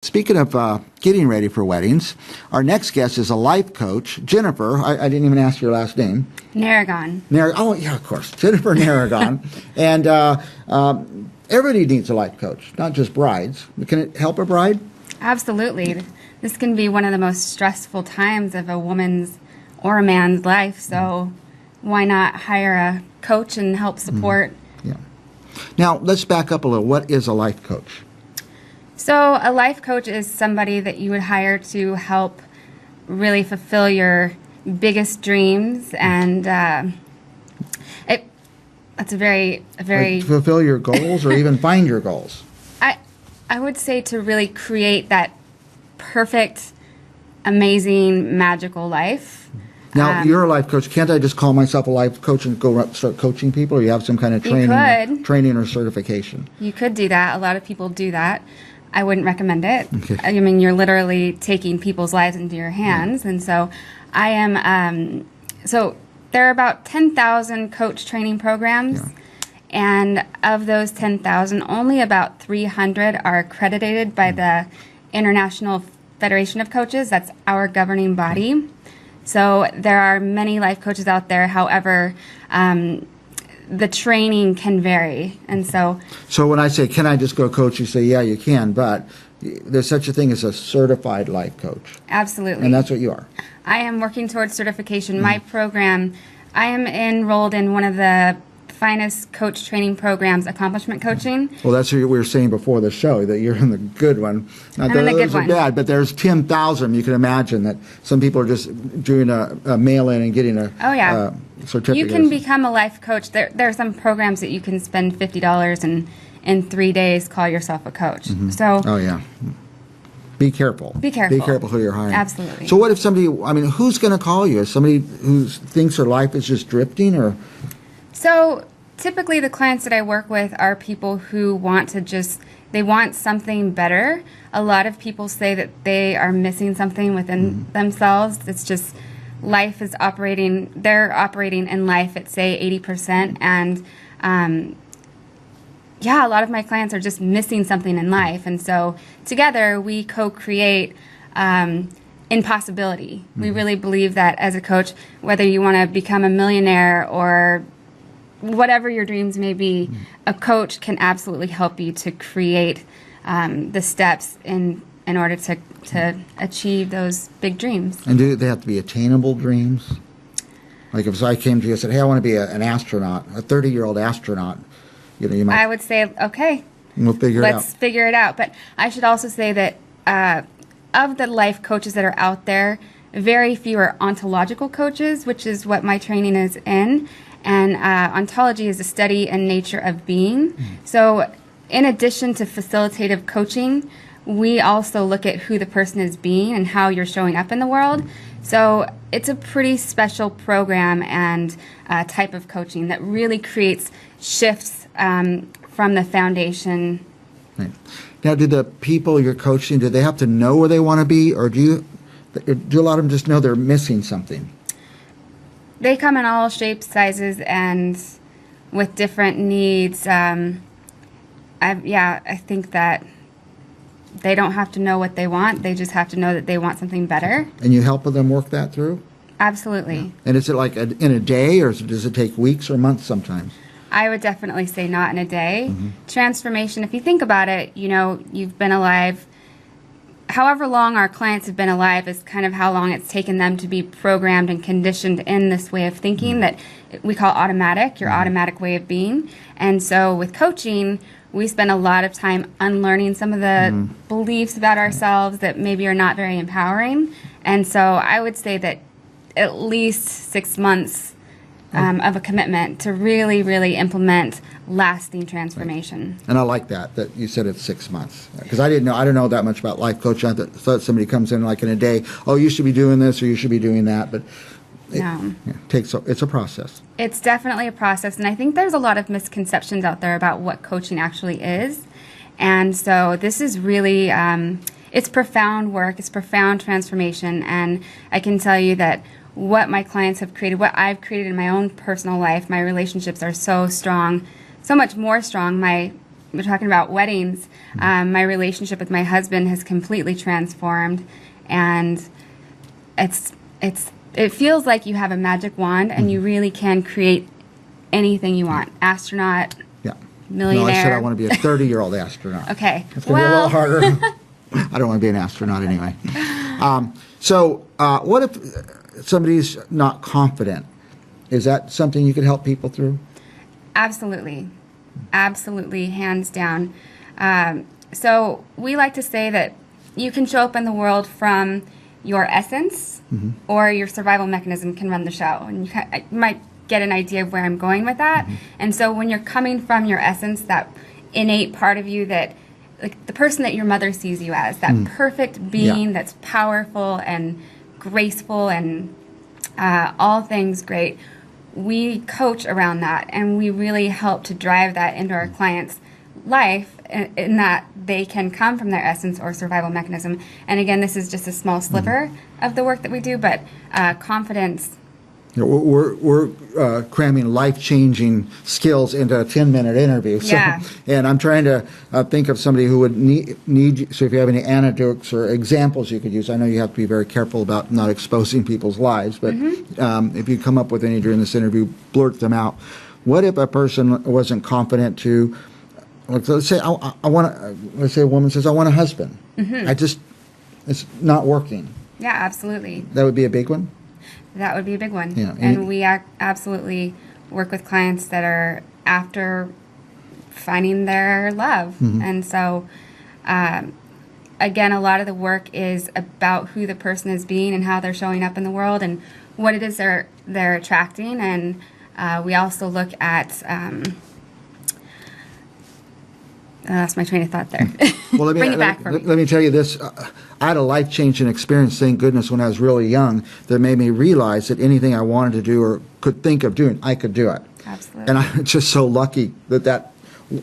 speaking of getting ready for weddings, our next guest is a life coach, Jenifer. I didn't even ask your last name. Narragon. Oh, yeah, of course. Jenifer Narragon. And everybody needs a life coach, not just brides. Can it help a bride? Absolutely. This can be one of the most stressful times of a woman's or a man's life, so why not hire a coach and help support? Yeah. Now, let's back up a little. What is a life coach? So a life coach is somebody that you would hire to help really fulfill your biggest dreams, and that's a very Like fulfill your goals or even find your goals. I would say to really create that perfect, amazing, magical life. Now, you're a life coach. Can't I just call myself a life coach and go start coaching people, or you have some kind of training or certification? You could do that. A lot of people do that. I wouldn't recommend it. Okay. I mean, you're literally taking people's lives into your hands. And so I am, so there are about 10,000 coach training programs. Yeah. And of those 10,000, only about 300 are accredited by the International Federation of Coaches. That's our governing body. So there are many life coaches out there. However, the training can vary. And so when I say, can I just go coach, you say, yeah, you can, but there's such a thing as a certified life coach. Absolutely. And that's what you are. I am working towards certification. My program, I am enrolled in one of the finest coach training programs, accomplishment coaching. Well, that's what we were saying before the show, that you're in the good one. Not I'm in the good those are one. bad, but there's 10,000. You can imagine that some people are just doing a mail-in and getting a certificate. You can become a life coach. There are some programs that you can spend $50 and in 3 days call yourself a coach. So oh, yeah. Be careful. Be careful. Be careful who you're hiring. Absolutely. So what if somebody, I mean, who's going to call you? Is somebody who thinks their life is just drifting, or? So typically the clients that I work with are people who want to they want something better. A lot of people say that they are missing something within themselves. It's just life is operating, they're operating in life at say 80%, and a lot of my clients are just missing something in life. And so together we co-create impossibility. We really believe that as a coach, whether you want to become a millionaire or whatever your dreams may be, a coach can absolutely help you to create the steps in order to achieve those big dreams. And do they have to be attainable dreams? Like if I came to you and said, hey, I want to be an astronaut, a 30-year-old astronaut, you might... I would say, okay, we'll figure it out. Let's figure it out. But I should also say that of the life coaches that are out there, very few are ontological coaches, which is what my training is in. And ontology is the study and nature of being. So in addition to facilitative coaching, we also look at who the person is being and how you're showing up in the world. So it's a pretty special program and type of coaching that really creates shifts from the foundation. Right. Now, do the people you're coaching, do they have to know where they want to be, or do a lot of them just know they're missing something? They come in all shapes, sizes, and with different needs. I think that they don't have to know what they want. They just have to know that they want something better. And you help them work that through? Absolutely. Yeah. And is it like in a day, or does it take weeks or months sometimes? I would definitely say not in a day. Transformation, if you think about it, you've been alive. However long our clients have been alive is kind of how long it's taken them to be programmed and conditioned in this way of thinking that we call automatic, your automatic way of being. And so with coaching, we spend a lot of time unlearning some of the beliefs about ourselves that maybe are not very empowering. And so I would say that at least 6 months of a commitment to really, really implement lasting transformation. Right. And I like that you said it's 6 months, because I don't know that much about life coaching. I thought somebody comes in like in a day, oh, you should be doing this or you should be doing that, but it's a process. It's definitely a process, and I think there's a lot of misconceptions out there about what coaching actually is. And so this is really it's profound work, it's profound transformation, and I can tell you that what my clients have created, what I've created in my own personal life, my relationships are so strong, so much more strong. My we're talking about weddings, my relationship with my husband has completely transformed, and it feels like you have a magic wand and you really can create anything you want. Astronaut, millionaire. No, I said I want to be a 30-year-old astronaut. Okay. It's going to be a little harder. I don't want to be an astronaut anyway. So what if somebody's not confident? Is that something you could help people through? Absolutely. Absolutely, hands down. So we like to say that you can show up in the world from your essence, or your survival mechanism can run the show. And you might get an idea of where I'm going with that. And so when you're coming from your essence, that innate part of you that, like the person that your mother sees you as, that perfect being that's powerful and graceful and all things great, we coach around that, and we really help to drive that into our clients' life in that they can come from their essence or survival mechanism. And again, this is just a small sliver of the work that we do, but confidence. We're cramming life-changing skills into a 10-minute interview. So, Yeah. And I'm trying to think of somebody who would need, so if you have any anecdotes or examples you could use. I know you have to be very careful about not exposing people's lives, but if you come up with any during this interview, blurt them out. What if a person wasn't confident to, let's say let's say a woman says, I want a husband. It's not working. Yeah, absolutely. That would be a big one? That would be a big one. Yeah. And we absolutely work with clients that are after finding their love. And so, again, a lot of the work is about who the person is being and how they're showing up in the world and what it is they're attracting. And we also look at... I lost my train of thought there. Well, Bring it back for me. Let me tell you this. I had a life-changing experience, thank goodness, when I was really young that made me realize that anything I wanted to do or could think of doing, I could do it. Absolutely. And I'm just so lucky that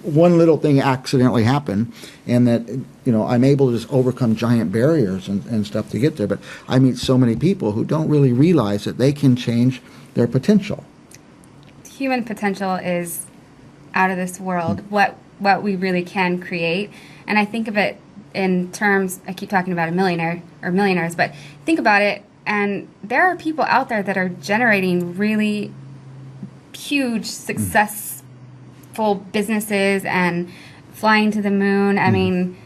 one little thing accidentally happened and that, I'm able to just overcome giant barriers and stuff to get there. But I meet so many people who don't really realize that they can change their potential. Human potential is out of this world. What we really can create. And I think of it in terms, I keep talking about a millionaire or millionaires, but think about it, and there are people out there that are generating really huge, successful businesses and flying to the moon. I mean...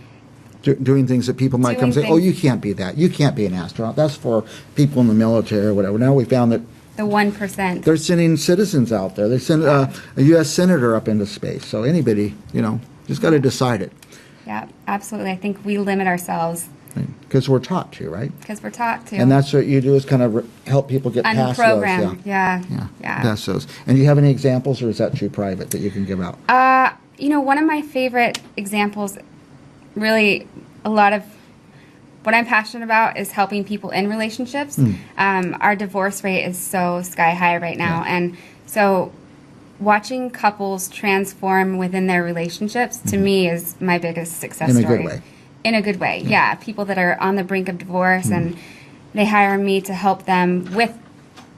Doing things that people might come and say, oh, you can't be that. You can't be an astronaut. That's for people in the military or whatever. Now we found that the 1%. They're sending citizens out there. They send a U.S. senator up into space. So anybody, just got to decide it. Yeah, absolutely. I think we limit ourselves. Because we're taught to, right? Because we're taught to. And that's what you do is kind of help people get past those. Unprogram. Yeah. That's those. And do you have any examples, or is that too private that you can give out? One of my favorite examples, really a lot of what I'm passionate about is helping people in relationships. Our divorce rate is so sky high right now. And so watching couples transform within their relationships, to me, is my biggest success story. In a good way. In a good way, yeah. People that are on the brink of divorce and they hire me to help them with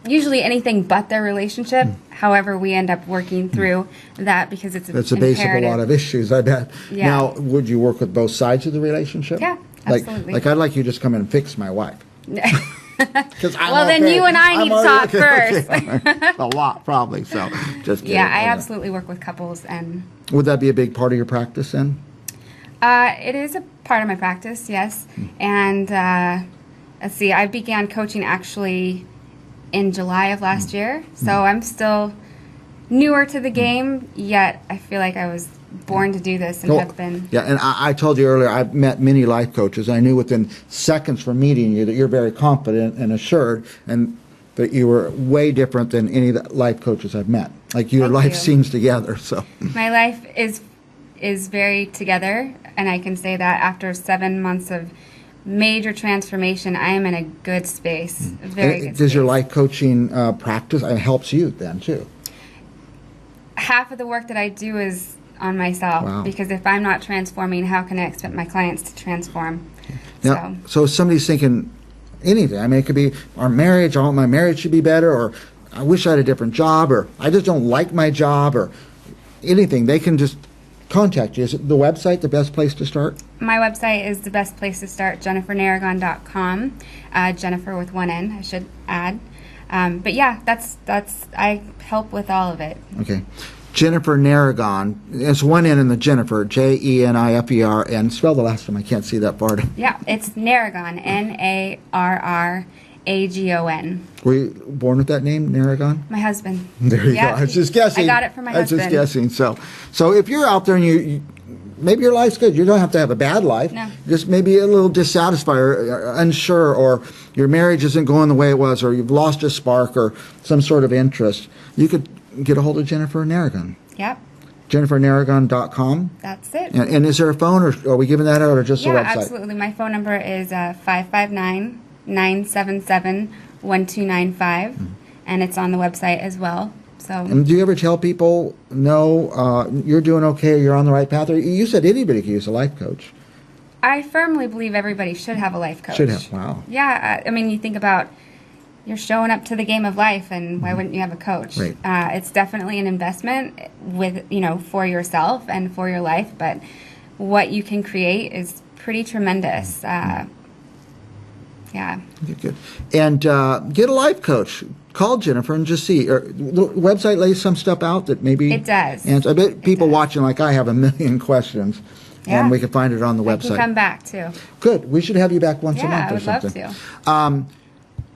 usually anything but their relationship. However, we end up working through that because it's That's the base of a lot of issues, I bet. Yeah. Now, would you work with both sides of the relationship? Yeah, absolutely. Like I'd like you to just come in and fix my wife. Well, then you and I need to talk first. A lot, probably. So, just kidding. Yeah, I absolutely work with couples, and would that be a big part of your practice then? it is a part of my practice, yes. And let's see, I began coaching actually in July of last year, so I'm still newer to the game. Yet I feel like I was born to do this and have been. Yeah, and I told you earlier, I've met many life coaches. I knew within seconds from meeting you that you're very confident and assured, and that you were way different than any of the life coaches I've met. Like your life seems together. So my life is very together, and I can say that after 7 months of major transformation, I am in a good space. Very good space. Does your life coaching practice helps you then too? Half of the work that I do is on myself. Wow. Because if I'm not transforming, how can I expect my clients to transform? Now, so if somebody's thinking anything, I mean, it could be our marriage, I want my marriage should be better, or I wish I had a different job, or I just don't like my job, or anything, they can just contact you? Is it the website the best place to start? My website is the best place to start, JeniferNarragon.com. Jenifer with one N, I should add. But yeah, that's I help with all of it. Okay. Jenifer Narragon. It's one N in the Jenifer, Jenifer, and spell the last one. I can't see that part. Yeah, it's Narragon, Narragon. Were you born with that name, Narragon? My husband. There you Yeah, go. I was just guessing. I got it from my husband. I was just guessing. So if you're out there and you maybe your life's good. You don't have to have a bad life. No. Just maybe a little dissatisfied or unsure, or your marriage isn't going the way it was, or you've lost a spark or some sort of interest. You could get a hold of Jenifer Narragon. Yep. JeniferNarragon.com. That's it. And is there a phone, or are we giving that out, or just a Yeah, website? absolutely. My phone number is 559-977-1295, and it's on the website as well. So. And do you ever tell people, no, you're doing okay, you're on the right path? Or you said anybody could use a life coach. I firmly believe everybody should have a life coach. Should have, wow. Yeah, I mean, you think about you're showing up to the game of life, and why wouldn't you have a coach? Right. It's definitely an investment for yourself and for your life, but what you can create is pretty tremendous. Yeah. Okay, good. And get a life coach. Call Jenifer and just see. Or the website lays some stuff out that maybe It does. And I bet people watching like I have a million questions, Yeah. and we can find it on the I website. can come back too. Good. We should have you back once a Yeah, month I or would something. love to.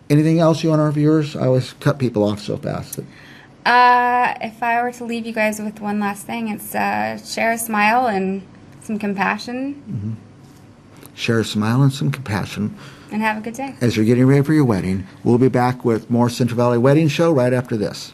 Anything else you want our viewers? I always cut people off so fast. If I were to leave you guys with one last thing, it's share a smile and some compassion. Share a smile and some compassion And have a good day. as you're getting ready for your wedding. We'll be back with more Central Valley Wedding Show right after this.